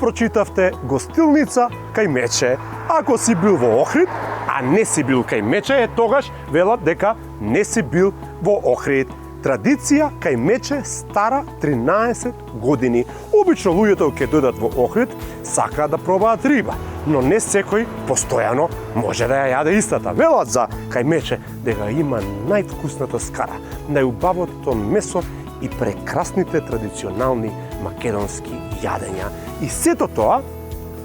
прочитавте гостилница кај Мече. Ако си бил во Охрид, а не си бил кај Мече, тогаш велат дека не си бил во Охрид. Традиција кај Мече стара 13 години. Обично луѓето ќе дојдат во Охрид сакаат да пробаат риба, но не секој постојано може да ја јаде истата. Велат за кај Мече дека има највкусната скара, најубавото месо и прекрасните традиционални македонски јадења. И сето тоа,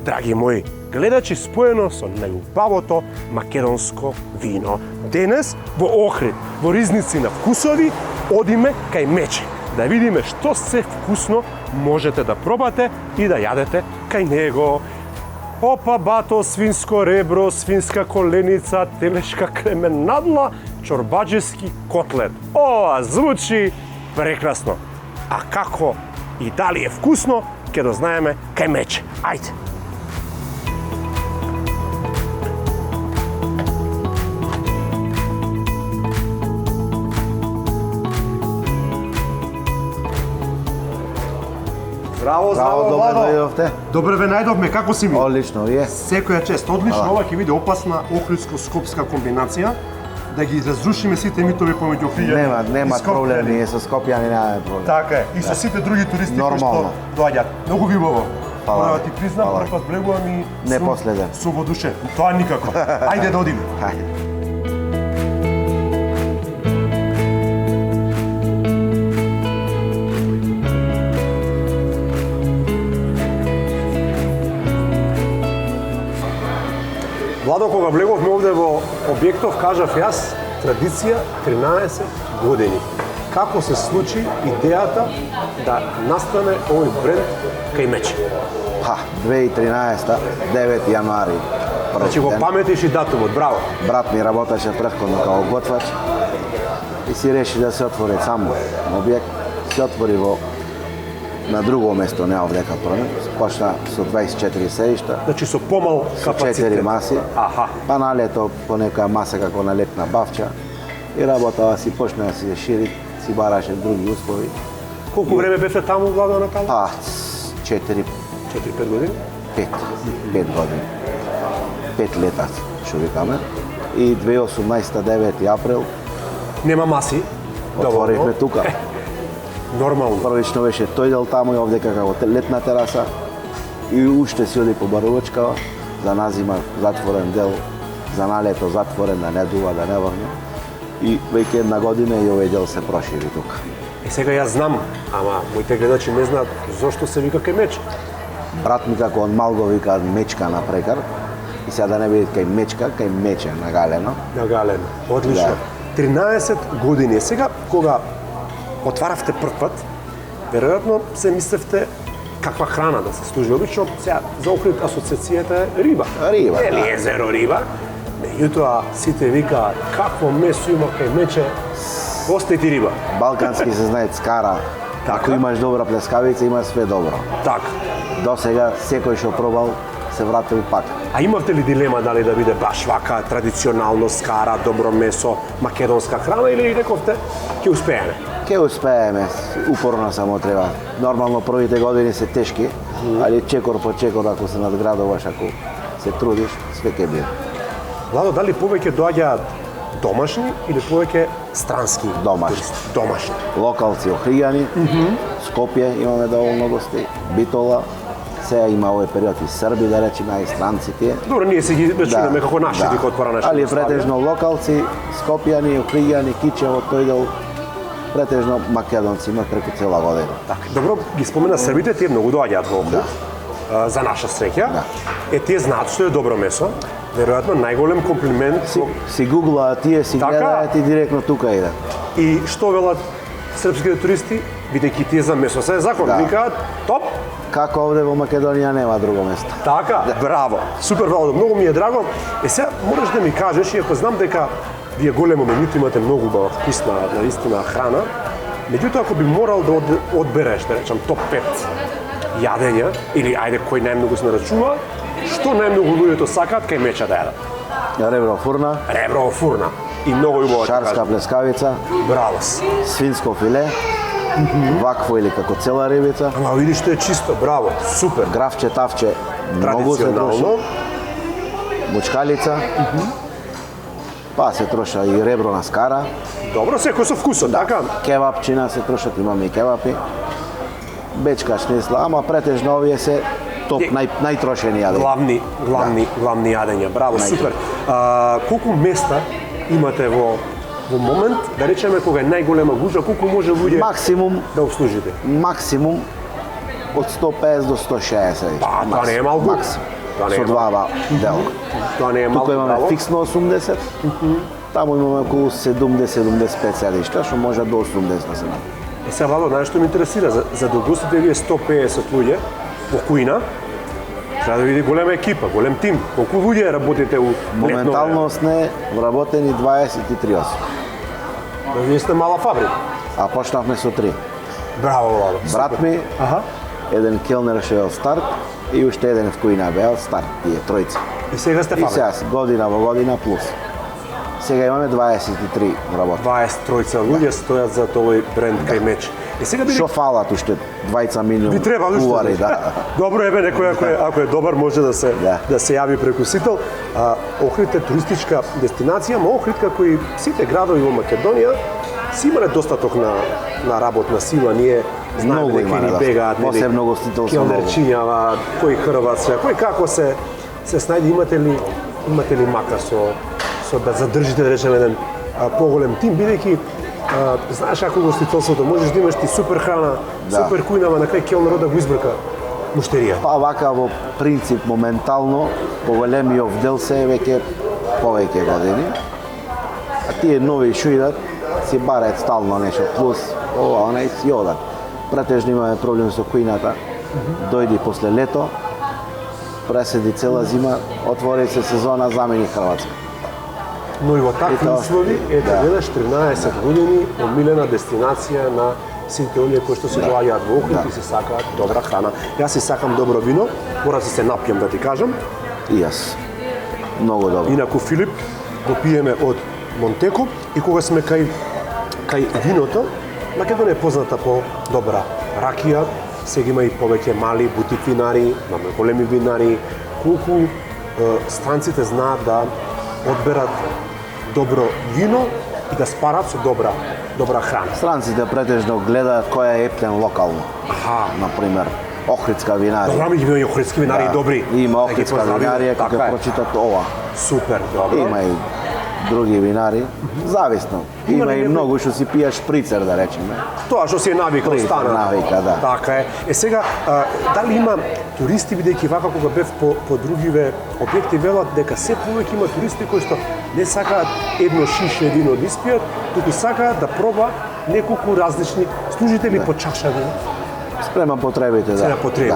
драги мои гледачи, споено со најубавото македонско вино. Денес во Охрид, во Ризници на вкусови, одиме кај Мече, да видиме што се вкусно можете да пробате и да јадете кај него. Опа, бато, свинско ребро, свинска коленица, телешка кременадла, чорбаџески котлет. Ова звучи прекрасно. А како и дали е вкусно, ќе дознаеме кај Мече. Ајде! Здраво, добре дојдовте. Добре ве најдовме, како си ми? Одлично, вие? Секоја чест, одлично, ова ќе биде опасна охридско-скопска комбинација, да ги разрушиме сите митови помеѓу Охриѓани. Нема проблем, ние со Скопјани немаме проблем. Така е, и со сите други туристи кои што доаѓаат. Многу ви убаво. Мора да ти признам, прв пат брегувам и не последен. Со водуше. Тоа никако. Ајде да одиме. Ајде. Владо, кога влеговме овде во објектов, кажав јас, традиција 13 години. Како се случи идејата да настане овој бренд кај Мече? 2013, 9 јануари. Значи го паметиш и датумот, браво. Брат ми работеше претходно као готвач и си реши да се отвори сам објект. Се отвори на друго место, не овде како прво. Почна со 24 седишта. Значи со помал капацитет. 4 маси. Аха. Па на лето по некоја маса како на летна бавча. И работава си почна да се шири, си бараше други услови. Колку време бевте таму, Владо, на Кала? 4-5 години? 5 години. 5 лета, што викаме. И 2018 9 април нема маси. отворивме тука. Нормално. Првично беше тој дел таму и овде како летна тераса. И уште си оди по барувачка, за назима затворен дел, за налето затворен, да не дува, да не врне. И веќе една година и овој дел се прошири тука. Сега јас знам, ама моите гледачи не знаат зошто се вика кај Мече. Брат ми како он мал го вика Мечка на прекар. И сега да не биде кај Мечка, кај Мече на Галено. На Галено. Одлично. Да. 13 години. Сега кога отваравте прв пат, веројатно се мислевте каква храна да се служи. Обично сега за Охрид асоциацијата е риба. Риба, Или езеро риба. Меѓутоа сите викаат какво месо има кај Мече, остајте риба. Балкански се знае скара. Ако имаш добра плескавица, има све добро. Така. До сега секој што пробал се вратил пак. А имавте ли дилема дали да биде баш вака традиционално скара, добро месо, македонска храна или рековте ќе успееме? Ке успееме, упорно само треба. Нормално првите години се тешки, али чекор по чекор ако се надградуваш, ако се трудиш, све ќе биде. Владо, дали повеќе доаѓаат домашни или повеќе странски? Домашни. Домашни. Локалци, Охриѓани, Скопје имаме доволно гости, Битола, сега има овој период и Срби, да речеме, а и странци тие. Добро, ние се ги речуваме како наши дека отвора наши. Али претежно локалци, Скопјани, Охриѓани, Кичево, тој дел, претежно македонци има преку цела година. Така, добро, ги спомена Србите, тие многу доаѓаат во Охрид. За наша среќа. Тие знаат што е добро месо. Веројатно најголем комплимент си гуглаат тие, си гледаат и директно тука иде. И што велат српските туристи, бидејќи тие за месо се закон, викаат топ. Како овде во Македонија нема друго место. Така, браво. Супер, Владо, многу ми е драго. Сега можеш да ми кажеш, иако знам дека вие големо менуто имате многу убава вкусна, наистина храна, меѓутоа ако би морал да одбереш, да речам, топ 5 јадења, или ајде кој најмногу се нарачува, што најмногу луѓето сакаат кај Мече да јадат? Ребро фурна. Ребро фурна. И многу убава. Шарска плескавица. Браво. Свинско филе. вакво или како цела рибица. Ама видиш што е чисто, браво, супер. Графче, тавче, многу се троши. Традиционално. Мучкалица. Па се троша и ребро на скара. Добро, секој со вкусот, така? Кебапчина се трошат, имаме и кебапи. Бечка, шнисла, ама претежно овие се топ, најтрошени јадења. Главни јадења. Браво, Најтрошени. супер. Колку места имате во момент, да речеме кога е најголема гужва, колку може луѓе Максимум, да обслужите? максимум од 150 до 160. Па, тоа не е малку. Максимум. Тоа не Со е два дела. Тоа не е малку. Тука имаме браво. фиксно 80, таму имаме околу 70-75 седишта, што може до 80 да се направи. Е, сега, Владо, знаеш што ме интересира? За да гостите вие 150 луѓе во кујна, треба да види голема екипа, голем тим. Колку луѓе работите у летно време? Моментално сме вработени 23 особи, Да, вие сте мала фабрика. а почнавме со 3. Браво, Владо. Брат ми, Аха. еден келнер што е од старт и уште еден вкујна бе од старт, тие тројца. И сега сте И фабрика. сега година во година плюс. Сега имаме 23 вработени. 23 луѓе стојат за овој бренд кај меч. И сега би Што фалат уште 20 милиони би требало уште. кувари, да. Добро е бе, некој ако е добар може да се се јави преку Сител. Охрид е туристичка дестинација, но Охрид како и сите градови во Македонија си имале достаток на работна сила. Ние знаеме Многу дека имале, ни да. бегаат, Посебно гостителство келнерчињава, кој хрватска, кој како се снајде. Имате ли мака со да задржите, да речеме, еден поголем тим, бидејќи знаеш како гостителството, можеш да имаш ти супер храна, Да. супер кујна, ама на крај келнерот да го избрка муштерија. Па вака во принцип моментално поголемиот дел се е веќе повеќе години. А тие нови што идат си бараат стално нешто плюс, ова, она и си одат. Претежно имаме проблем со кујната. Дојди после лето, преседи цела зима, отвори се сезона, замени Хрватска. Но и во такви тоа, услови, ете, да. гледаш 13 години омилена дестинација на сите оние кои што се доаѓаат во Охрид и се сакаат добра храна. Јас си сакам добро вино, мора да се напијам да ти кажам. И јас. Многу добро. Инаку Филип го пиеме од Монтеко и кога сме кај виното, Македонија е позната по добра ракија, сега има и повеќе мали бутик винари, имаме големи винари, колку странците знаат да одберат добро вино и да спарат со добра храна. Странците претежно гледаат кој е ептен локално. Аха. Например, Охридска винарија. Добра ми ги има и охридски винари добри. Има Да ги Охридска поздравиме. винарија, кога Така е. прочитат ова. Супер, добро. Има и други винари, зависно. Има Има ли и некој- многу што си пиеш шприцер, да речеме. Тоа што си е навикал Прицер, стана. навика, да. Така е. Сега, дали има туристи, бидејќи вака кога бев по другиве објекти, велат дека се повеќе има туристи кои што не сакаат едно шише вино да испијат, туку сакаат да проба неколку различни, служите ли по чаша вино? Спрема потребите, да. Спрема потребите.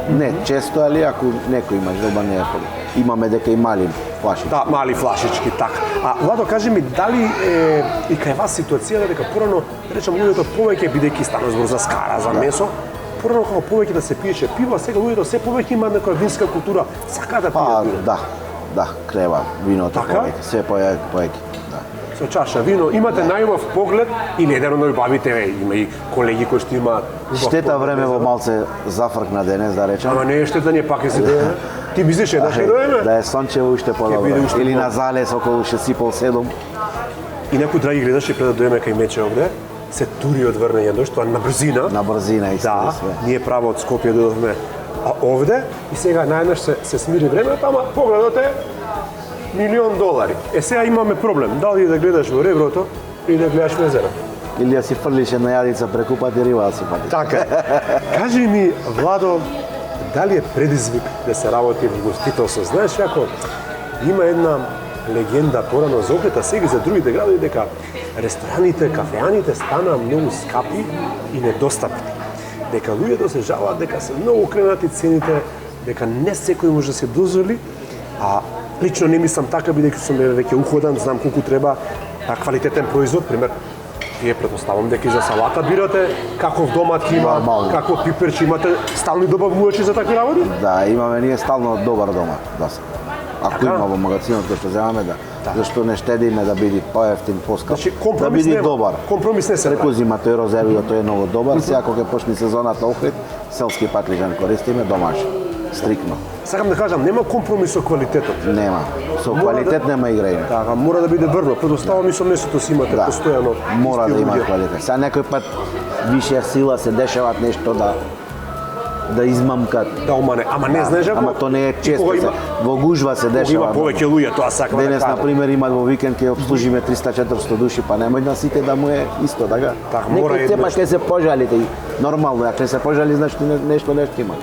Да. Не често, али ако некој има желба, не е проблем. Имаме дека и мали флаши. Да, мали флашички, така. Владо, кажи ми, дали е и кај вас ситуацијата дека порано, да речем, луѓето повеќе, бидејќи стана збор за скара, за месо, порано како повеќе да се пиеше пиво, а сега луѓето се повеќе имаат некоја винска култура, сакаат да Па, пијат вино. да, крева виното Така? повеќе, се повеќе. Да. Со чаша вино, имате најубав поглед или еден од најубавите, има и колеги кои што имаат убав Штета поглед, време не во знам. малце зафркна денес, да речем. Ама не е штета, ние пак е си дојдеме. Ти мислиш еднаш е дојдеме? Да е сончево уште биде подобро. уште Или подобро. на залез околу 6,5-7. И некој драги гледаше пред да дојдеме кај мече овде, се тури од врнење дошто, тоа на брзина. На брзина и Да, све. ние право од Скопје дојдовме овде и сега најнаш се смири времето, ама погледот е $1.000.000. Сега имаме проблем, дали да гледаш во реброто или да гледаш во езеро. Или да си фрлиш една јадица преку пат и риба да си патиш. Така е. Кажи ми, Владо, дали е предизвик да се работи во гостителство? Знаеш како има една легенда порано за Охрид, а сега и за другите градови дека рестораните, кафеаните стана многу скапи и недостапни. Дека луѓето се жалат дека се многу кренати цените, дека не секој може да се дозволи, а лично не мислам така, бидејќи сум веќе уходан, знам колку треба квалитетен производ, пример, вие претпоставам дека и за салата бирате каков домат има, Нормално. какво пиперче имате, стални добавувачи за такви работи? Да, имаме ние стално добар дома, да се. Ако Така? има во магазинот кој што земаме, да. Зашто не штедиме да биде поевтин, поскап, Значи, да компромис биде нема. добар. Компромис не се Рекој прави. зима тој розевио, тој е многу добар. Сега кога ќе почне сезоната Охрид, селски патлижан користиме домашен. Стрикно. Сакам да кажам, нема компромис со квалитетот. Нема. Со Мора квалитет да- нема играње. Така, мора да биде врно. Предоставам и со месото си имате постојано. Мора исти да има луѓе. квалитет. Сега некој пат више сила се дешават нешто да измамкат. Да омане, ама не знаеш ако Ама то не е често. кога има, Во гужва се кога има дешава. повеќе луѓе, тоа сакам да Денес, кажам. например, има во викенд ќе обслужиме 300-400 души, па немој на сите да му е исто, така? Така, мора Некој сепак еднаш. ќе се пожалите. И нормално, ако се пожали, значи нешто има.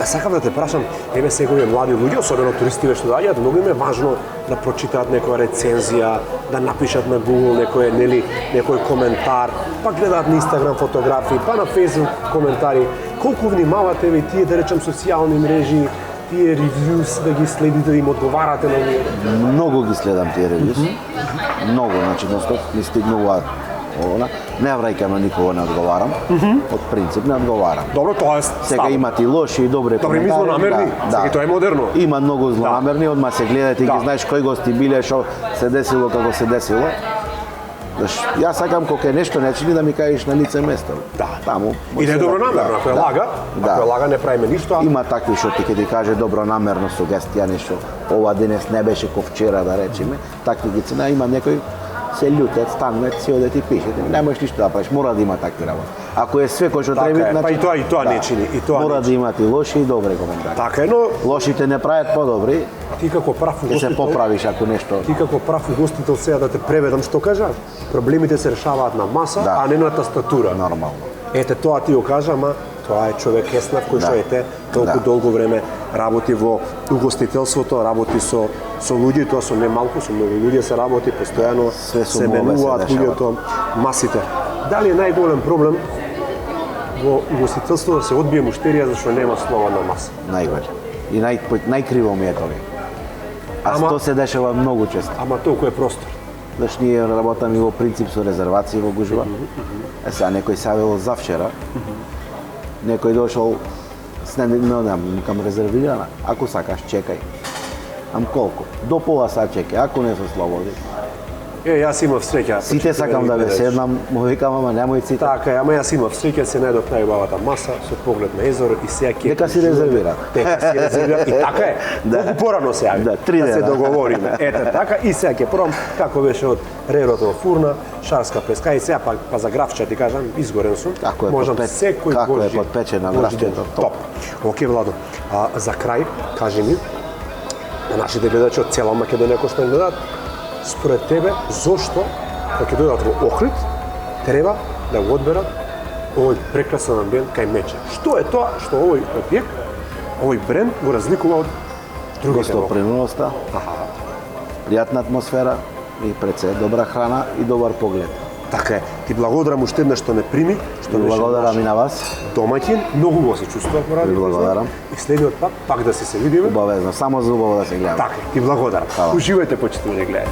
Сакам да те прашам, еве сега овие млади луѓе, особено туристи што доаѓаат, многу им е важно да прочитаат некоја рецензија, да напишат на Google некој коментар, па гледаат на Instagram фотографии, па на Facebook коментари. Колку внимавате ви тие, да речем, социјални мрежи, тие ревјус, да ги следите, да им одговарате на овие? Многу ги следам тие ревјус. Многу, значи ностоп ми стигнуваат она. Не враќам на никого, не одговарам. Од принцип не одговарам. Добро, тоа е Сега ставот. имат и лоши и добри Добри, ми коментари. злонамерни. Сега тоа е модерно. Има многу злонамерни, одма се гледат и Да. ги знаеш кои гости биле, што се десило како се десило. Јас сакам кога е нешто не чини да ми кажеш на лице место. Да. Таму. И не е добронамерно, ако е лага, ако е лага не правиме ништо. Има такви што ти ќе ти каже добронамерно сугестија нешто. Ова денес не беше ко вчера да речеме. Такви ги цена, има некој се љутет, станет, си оде ти пише. Не можеш ништо да правиш, мора да има такви работи. Ако е све кој што Така треба, е, па и тоа не чини, и тоа мора не да имате и лоши и добри коментари. Така е, но Лошите не прават подобри, ти како прав ќе се угостител, поправиш ако нешто. ти како прав угостител сега да те преведам што кажа, проблемите се решаваат на маса, Да. а не на тастатура. Нормално. Ете тоа ти го кажа, ама тоа е човек Еснав кој што Да. ете толку Да. долго време работи во угостителството, работи со луѓе, тоа со немалку, со многу луѓе се работи, постојано Све со се молбе се менуваат дешава. луѓето, масите. Дали е најголем проблем во угостителството да се одбие муштерија зашто нема слободна маса? Најголем. И најкриво ми е тоа. А Ама- тоа се дешава многу често. Ама толку е простор. Значи ние работаме во принцип со резервации во гужва. Сега некој савел завчера. Некој дошол с не кам резервирана. Ако сакаш, чекај. Ам колку? До пола сат чекај, ако не се слободи. Јас имав среќа. Сите сакам да ве седнам, му викам, ама немој сите. Така е, ама јас имав среќа, се најдов најубавата маса со поглед на езеро и сега ќе Нека си резервира. Дека си резервира и така е. Многу порано се јави. Да, 3 да се дена. договориме. Ете така и сега ќе пробам како беше од рерото во фурна, шарска преска и сега па за графче ти кажам, изгорен сум. Како е Можам подпечен- секој како е Божји- подпечена Божји графчето, ден. топ. Океј Владо, за крај кажи ми на нашите гледачи од цела Македонија кои што ни гледаат, според тебе зошто кога ќе дојдат во Охрид треба да го одберат овој прекрасен амбиент кај Мече? Што е тоа што овој објект, овој бренд го разликува од другите? Гостоприменоста, пријатна атмосфера и пред се добра храна и добар поглед. Така е. Ти благодарам уште еднаш што ме прими, што Ви беше благодарам и наш на вас. домаќин, многу го се чувствував во радиото. благодарам. И следниот пак да се видиме. Убавезно, само за убаво да се гледаме. Така, ти благодарам. Хвала. Уживајте, почитувани гледачи.